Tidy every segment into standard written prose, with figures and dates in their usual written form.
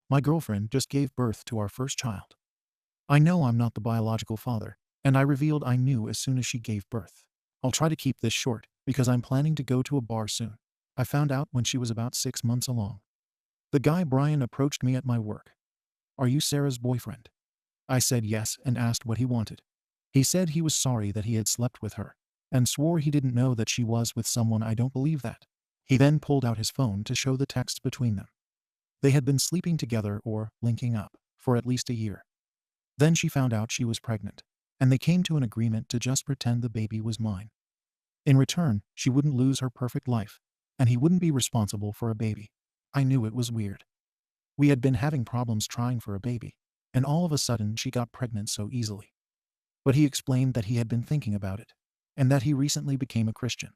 My girlfriend just gave birth to our first child. I know I'm not the biological father, and I revealed I knew as soon as she gave birth. I'll try to keep this short, because I'm planning to go to a bar soon. I found out when she was about 6 months along. The guy Brian approached me at my work. "Are you Sarah's boyfriend?" I said yes and asked what he wanted. He said he was sorry that he had slept with her, and swore he didn't know that she was with someone. I don't believe that. He then pulled out his phone to show the text between them. They had been sleeping together or linking up for at least a year. Then she found out she was pregnant, and they came to an agreement to just pretend the baby was mine. In return, she wouldn't lose her perfect life, and he wouldn't be responsible for a baby. I knew it was weird. We had been having problems trying for a baby, and all of a sudden she got pregnant so easily. But he explained that he had been thinking about it, and that he recently became a Christian.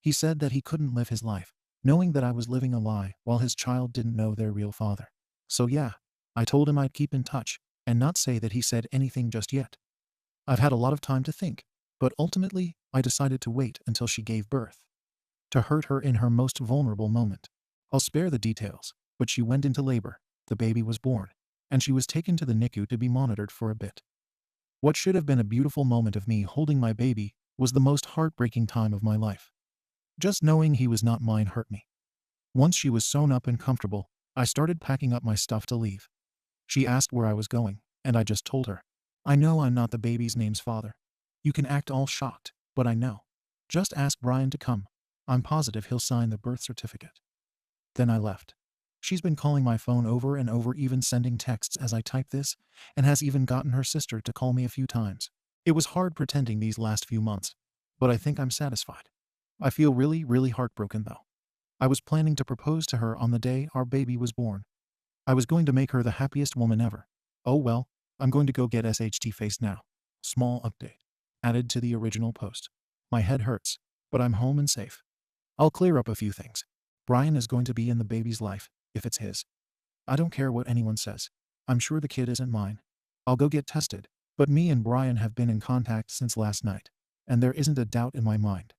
He said that he couldn't live his life, knowing that I was living a lie while his child didn't know their real father. So yeah, I told him I'd keep in touch, and not say that he said anything just yet. I've had a lot of time to think, but ultimately, I decided to wait until she gave birth. To hurt her in her most vulnerable moment. I'll spare the details, but she went into labor, the baby was born, and she was taken to the NICU to be monitored for a bit. What should have been a beautiful moment of me holding my baby was the most heartbreaking time of my life. Just knowing he was not mine hurt me. Once she was sewn up and comfortable, I started packing up my stuff to leave. She asked where I was going, and I just told her. I know I'm not the baby's name's father. You can act all shocked, but I know. Just ask Brian to come. I'm positive he'll sign the birth certificate. Then I left. She's been calling my phone over and over, even sending texts as I type this, and has even gotten her sister to call me a few times. It was hard pretending these last few months, but I think I'm satisfied. I feel really heartbroken though. I was planning to propose to her on the day our baby was born. I was going to make her the happiest woman ever. Oh well, I'm going to go get SHT face now. Small update. Added to the original post. My head hurts, but I'm home and safe. I'll clear up a few things. Brian is going to be in the baby's life, if it's his. I don't care what anyone says. I'm sure the kid isn't mine. I'll go get tested, but me and Brian have been in contact since last night, and there isn't a doubt in my mind.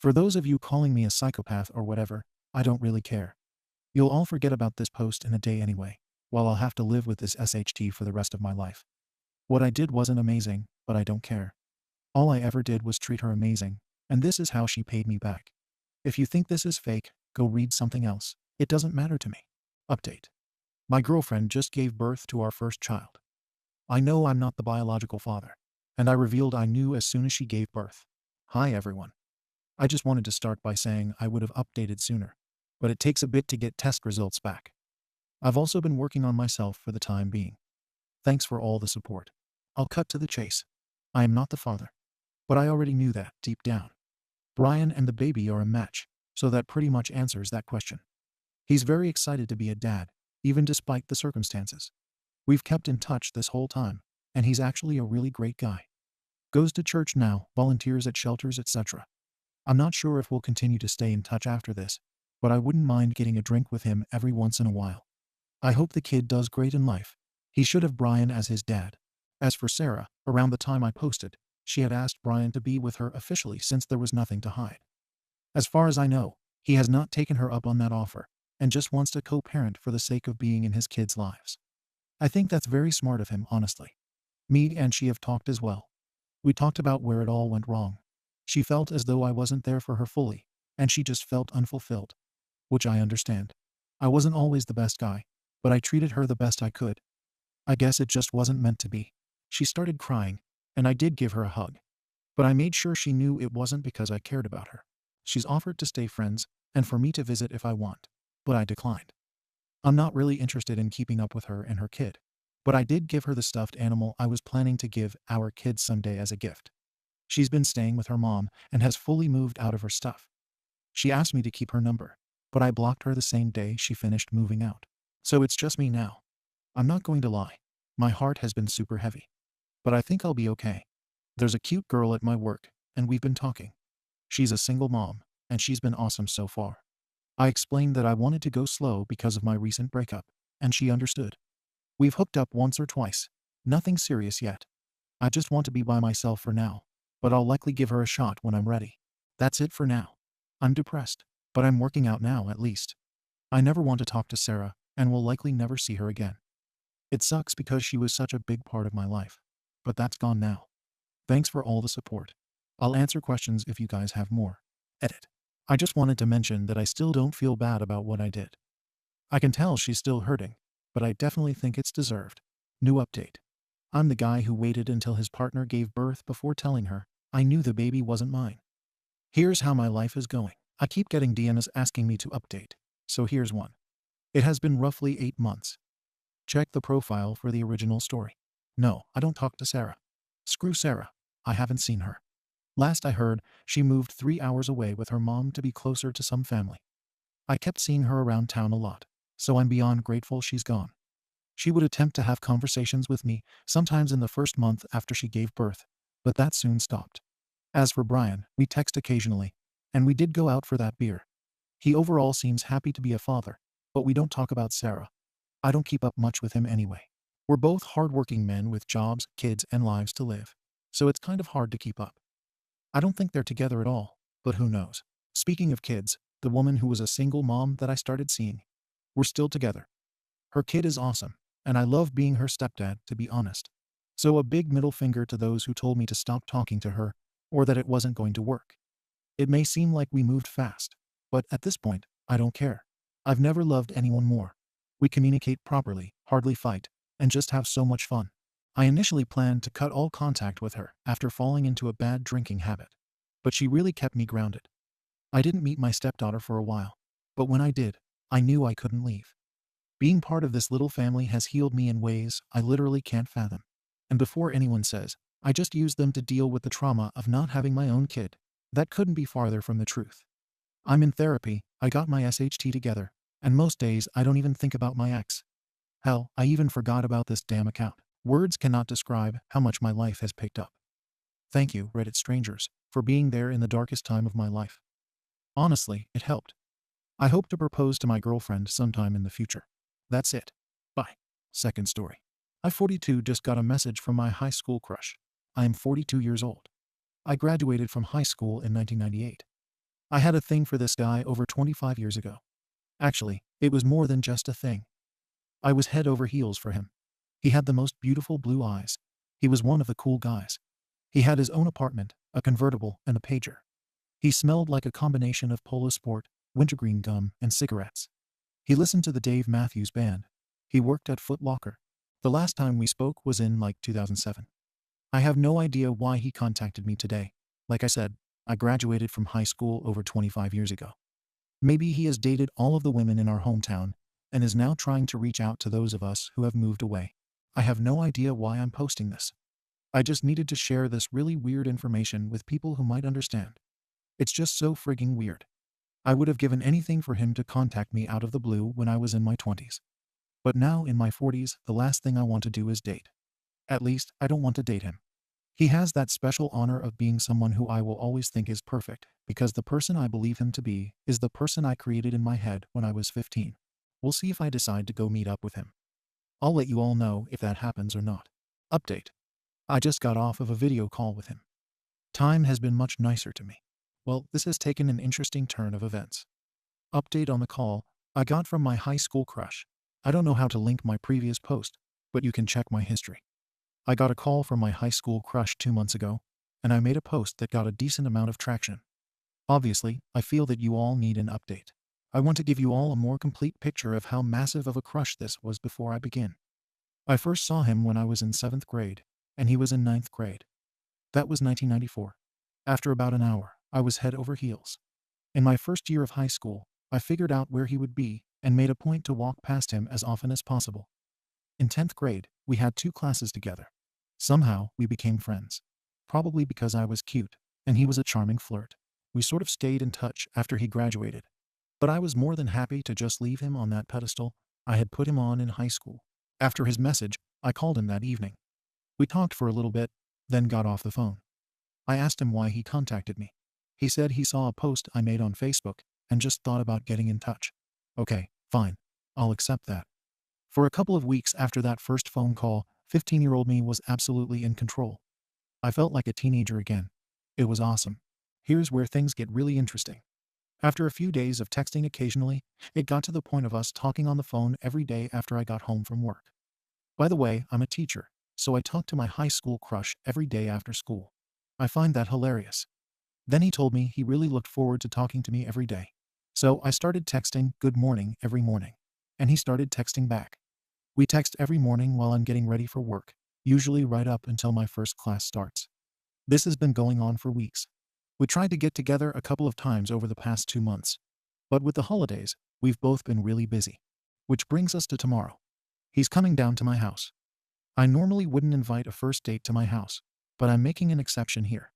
For those of you calling me a psychopath or whatever, I don't really care. You'll all forget about this post in a day anyway, while I'll have to live with this SHT for the rest of my life. What I did wasn't amazing, but I don't care. All I ever did was treat her amazing, and this is how she paid me back. If you think this is fake, go read something else. It doesn't matter to me. Update. My girlfriend just gave birth to our first child. I know I'm not the biological father, and I revealed I knew as soon as she gave birth. Hi everyone. I just wanted to start by saying I would have updated sooner, but it takes a bit to get test results back. I've also been working on myself for the time being. Thanks for all the support. I'll cut to the chase. I am not the father. But I already knew that deep down. Brian and the baby are a match, so that pretty much answers that question. He's very excited to be a dad, even despite the circumstances. We've kept in touch this whole time, and he's actually a really great guy. Goes to church now, volunteers at shelters, etc. I'm not sure if we'll continue to stay in touch after this, but I wouldn't mind getting a drink with him every once in a while. I hope the kid does great in life. He should have Brian as his dad. As for Sarah, around the time I posted, she had asked Brian to be with her officially since there was nothing to hide. As far as I know, he has not taken her up on that offer, and just wants to co-parent for the sake of being in his kids' lives. I think that's very smart of him, honestly. Me and she have talked as well. We talked about where it all went wrong. She felt as though I wasn't there for her fully, and she just felt unfulfilled. Which I understand. I wasn't always the best guy, but I treated her the best I could. I guess it just wasn't meant to be. She started crying, and I did give her a hug. But I made sure she knew it wasn't because I cared about her. She's offered to stay friends, and for me to visit if I want, but I declined. I'm not really interested in keeping up with her and her kid, but I did give her the stuffed animal I was planning to give our kids someday as a gift. She's been staying with her mom and has fully moved out of her stuff. She asked me to keep her number, but I blocked her the same day she finished moving out. So it's just me now. I'm not going to lie. My heart has been super heavy. But I think I'll be okay. There's a cute girl at my work, and we've been talking. She's a single mom, and she's been awesome so far. I explained that I wanted to go slow because of my recent breakup, and she understood. We've hooked up once or twice. Nothing serious yet. I just want to be by myself for now, but I'll likely give her a shot when I'm ready. That's it for now. I'm depressed, but I'm working out now at least. I never want to talk to Sarah, and will likely never see her again. It sucks because she was such a big part of my life. But that's gone now. Thanks for all the support. I'll answer questions if you guys have more. Edit. I just wanted to mention that I still don't feel bad about what I did. I can tell she's still hurting, but I definitely think it's deserved. New update. I'm the guy who waited until his partner gave birth before telling her I knew the baby wasn't mine. Here's how my life is going. I keep getting DMs asking me to update, so here's one. It has been roughly 8 months. Check the profile for the original story. No, I don't talk to Sarah. Screw Sarah. I haven't seen her. Last I heard, she moved 3 hours away with her mom to be closer to some family. I kept seeing her around town a lot, so I'm beyond grateful she's gone. She would attempt to have conversations with me, sometimes in the first month after she gave birth, but that soon stopped. As for Brian, we text occasionally, and we did go out for that beer. He overall seems happy to be a father, but we don't talk about Sarah. I don't keep up much with him anyway. We're both hardworking men with jobs, kids, and lives to live, so it's kind of hard to keep up. I don't think they're together at all, but who knows. Speaking of kids, the woman who was a single mom that I started seeing, we're still together. Her kid is awesome, and I love being her stepdad, to be honest. So a big middle finger to those who told me to stop talking to her, or that it wasn't going to work. It may seem like we moved fast, but at this point, I don't care. I've never loved anyone more. We communicate properly, hardly fight, and just have so much fun. I initially planned to cut all contact with her after falling into a bad drinking habit, but she really kept me grounded. I didn't meet my stepdaughter for a while, but when I did, I knew I couldn't leave. Being part of this little family has healed me in ways I literally can't fathom. And before anyone says, I just use them to deal with the trauma of not having my own kid, that couldn't be farther from the truth. I'm in therapy, I got my SHT together, and most days I don't even think about my ex. Hell, I even forgot about this damn account. Words cannot describe how much my life has picked up. Thank you, Reddit strangers, for being there in the darkest time of my life. Honestly, it helped. I hope to propose to my girlfriend sometime in the future. That's it. Bye. Second story. I 42 just got a message from my high school crush. I am 42 years old. I graduated from high school in 1998. I had a thing for this guy over 25 years ago. Actually, it was more than just a thing. I was head over heels for him. He had the most beautiful blue eyes. He was one of the cool guys. He had his own apartment, a convertible, and a pager. He smelled like a combination of Polo Sport, wintergreen gum, and cigarettes. He listened to the Dave Matthews Band. He worked at Foot Locker. The last time we spoke was in 2007. I have no idea why he contacted me today. Like I said, I graduated from high school over 25 years ago. Maybe he has dated all of the women in our hometown and is now trying to reach out to those of us who have moved away. I have no idea why I'm posting this. I just needed to share this really weird information with people who might understand. It's just so frigging weird. I would have given anything for him to contact me out of the blue when I was in my 20s. But now in my 40s, the last thing I want to do is date. At least, I don't want to date him. He has that special honor of being someone who I will always think is perfect, because the person I believe him to be is the person I created in my head when I was 15. We'll see if I decide to go meet up with him. I'll let you all know if that happens or not. Update. I just got off of a video call with him. Time has been much nicer to me. Well, this has taken an interesting turn of events. Update on the call I got from my high school crush. I don't know how to link my previous post, but you can check my history. I got a call from my high school crush 2 months ago, and I made a post that got a decent amount of traction. Obviously, I feel that you all need an update. I want to give you all a more complete picture of how massive of a crush this was before I begin. I first saw him when I was in 7th grade, and he was in 9th grade. That was 1994. After about an hour, I was head over heels. In my first year of high school, I figured out where he would be and made a point to walk past him as often as possible. In 10th grade, we had 2 classes together. Somehow, we became friends. Probably because I was cute, and he was a charming flirt. We sort of stayed in touch after he graduated. But I was more than happy to just leave him on that pedestal I had put him on in high school. After his message, I called him that evening. We talked for a little bit, then got off the phone. I asked him why he contacted me. He said he saw a post I made on Facebook and just thought about getting in touch. Okay, fine. I'll accept that. For a couple of weeks after that first phone call, 15-year-old me was absolutely in control. I felt like a teenager again. It was awesome. Here's where things get really interesting. After a few days of texting occasionally, it got to the point of us talking on the phone every day after I got home from work. By the way, I'm a teacher, so I talk to my high school crush every day after school. I find that hilarious. Then he told me he really looked forward to talking to me every day. So I started texting good morning every morning. And he started texting back. We text every morning while I'm getting ready for work, usually right up until my first class starts. This has been going on for weeks. We tried to get together a couple of times over the past 2 months. But with the holidays, we've both been really busy. Which brings us to tomorrow. He's coming down to my house. I normally wouldn't invite a first date to my house, but I'm making an exception here.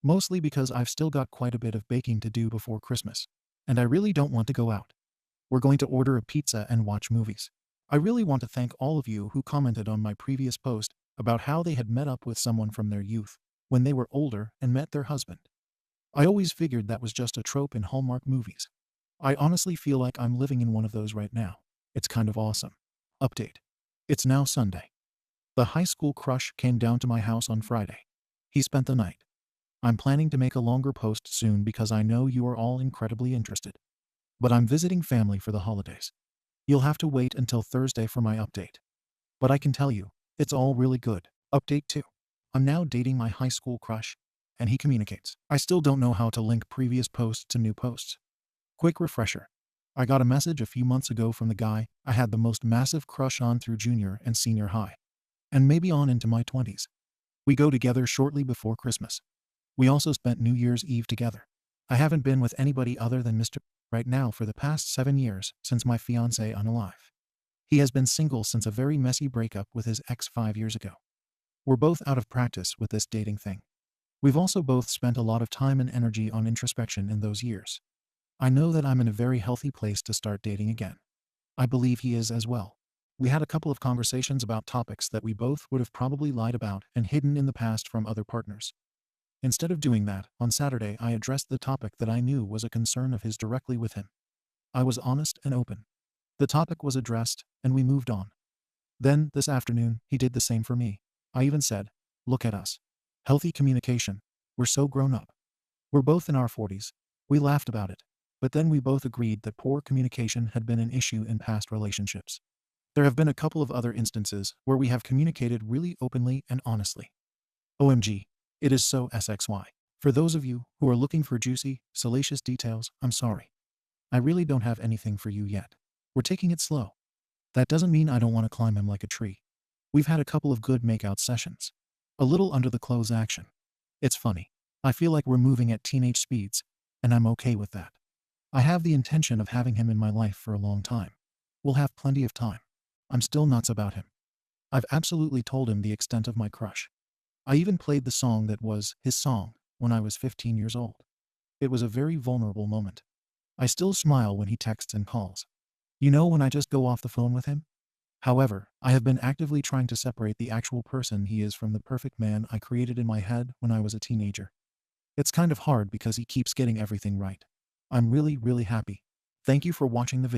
Mostly because I've still got quite a bit of baking to do before Christmas, and I really don't want to go out. We're going to order a pizza and watch movies. I really want to thank all of you who commented on my previous post about how they had met up with someone from their youth when they were older and met their husband. I always figured that was just a trope in Hallmark movies. I honestly feel like I'm living in one of those right now. It's kind of awesome. Update. It's now Sunday. The high school crush came down to my house on Friday. He spent the night. I'm planning to make a longer post soon because I know you are all incredibly interested. But I'm visiting family for the holidays. You'll have to wait until Thursday for my update. But I can tell you, it's all really good. Update 2. I'm now dating my high school crush, and he communicates. I still don't know how to link previous posts to new posts. Quick refresher. I got a message a few months ago from the guy I had the most massive crush on through junior and senior high, and maybe on into my 20s. We go together shortly before Christmas. We also spent New Year's Eve together. I haven't been with anybody other than Mr. right now for the past 7 years since my fiancé unalive. He has been single since a very messy breakup with his ex 5 years ago. We're both out of practice with this dating thing. We've also both spent a lot of time and energy on introspection in those years. I know that I'm in a very healthy place to start dating again. I believe he is as well. We had a couple of conversations about topics that we both would have probably lied about and hidden in the past from other partners. Instead of doing that, on Saturday I addressed the topic that I knew was a concern of his directly with him. I was honest and open. The topic was addressed, and we moved on. Then, this afternoon, he did the same for me. I even said, "Look at us. Healthy communication. We're so grown up. We're both in our 40s. We laughed about it. But then we both agreed that poor communication had been an issue in past relationships. There have been a couple of other instances where we have communicated really openly and honestly. OMG. It is so SXY. For those of you who are looking for juicy, salacious details, I'm sorry. I really don't have anything for you yet. We're taking it slow. That doesn't mean I don't want to climb him like a tree. We've had a couple of good makeout sessions. A little under the clothes action. It's funny. I feel like we're moving at teenage speeds, and I'm okay with that. I have the intention of having him in my life for a long time. We'll have plenty of time. I'm still nuts about him. I've absolutely told him the extent of my crush. I even played the song that was his song when I was 15 years old. It was a very vulnerable moment. I still smile when he texts and calls. You know, when I just go off the phone with him? However, I have been actively trying to separate the actual person he is from the perfect man I created in my head when I was a teenager. It's kind of hard because he keeps getting everything right. I'm really, really happy. Thank you for watching the video.